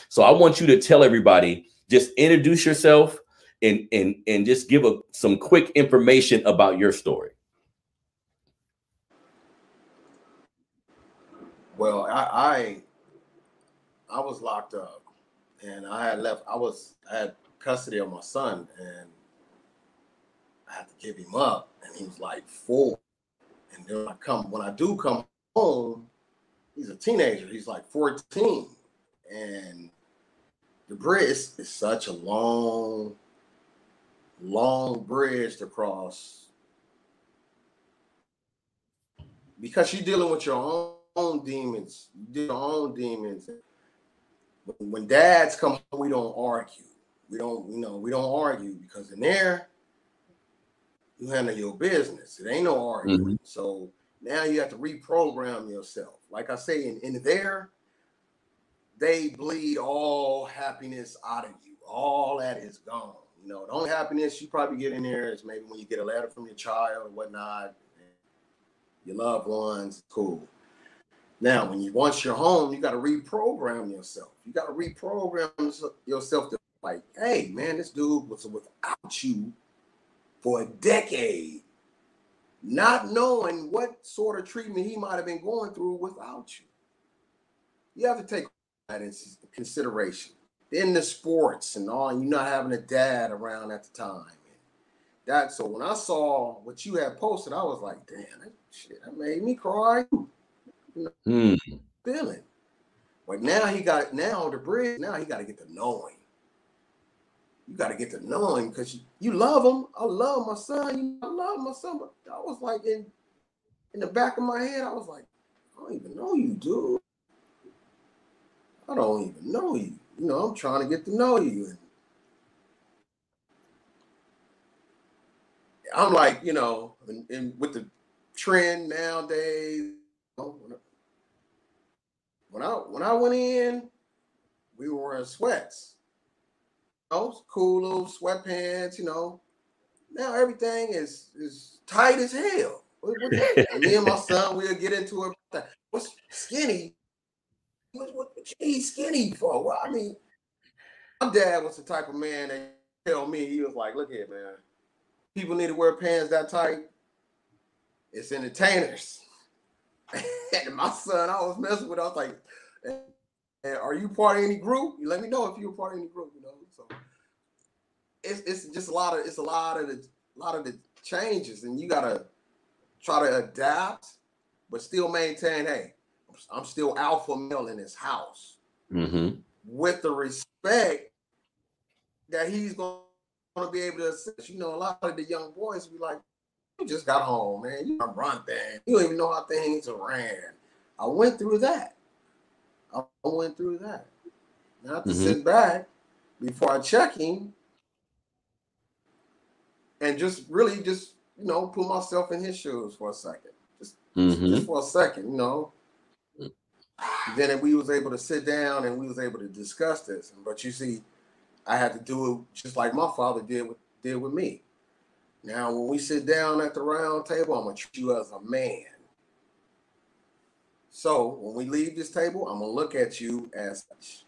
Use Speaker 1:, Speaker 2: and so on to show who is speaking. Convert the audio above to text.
Speaker 1: So I want you to tell everybody, just introduce yourself and just give some quick information about your story.
Speaker 2: Well, I was locked up, and I had left. I had custody of my son, and I had to give him up, and he was like 4. And then when I do come home, he's a teenager. He's like 14, and the bridge is such a long bridge to cross, because you're dealing with your own demons. You do your own demons. When dads come home, we don't argue. We don't argue, because in there, you handle your business. It ain't no arguing. Mm-hmm. So now you have to reprogram yourself. Like I say, in there, they bleed all happiness out of you. All that is gone. The only happiness you probably get in there is maybe when you get a letter from your child or whatnot, your loved ones. Cool. Now, once you're home, you got to reprogram yourself. You got to reprogram yourself to like, hey, man, this dude was without you for a decade, not knowing what sort of treatment he might have been going through without you. You have to take that into consideration. In the sports and all, you're not having a dad around at the time. So when I saw what you had posted, I was like, damn, that made me cry. Feeling. But now he got the bridge. Now he got to get to knowing. You got to get to knowing, because you love him. I love my son. I love my son. But I was like, in the back of my head, I was like, I don't even know you, dude. I don't even know you. I'm trying to get to know you. And I'm like, and with the trend nowadays, when I went in, we were wearing sweats. Cool little sweatpants, Now everything is tight as hell. And me and my son, we'll get into it. What's skinny? What you need skinny for? Well, I mean, my dad was the type of man that tell me, he was like, look here, man. People need to wear pants that tight. It's entertainers. And my son, I was messing with, I was like, hey, are you part of any group? You let me know if you're part of any group, So it's just a lot of the changes, and you gotta try to adapt, but still maintain, hey, I'm still alpha male in this house, with the respect that he's going to be able to assist. A lot of the young boys be like, you just got home, man. You don't run things. You don't even know how things are ran. I went through that. Now I have to sit back before I check him and just really put myself in his shoes for a second. Just for a second, Then we was able to sit down and we was able to discuss this. But you see, I had to do it just like my father did with me. Now, when we sit down at the round table, I'm going to treat you as a man. So when we leave this table, I'm going to look at you as such.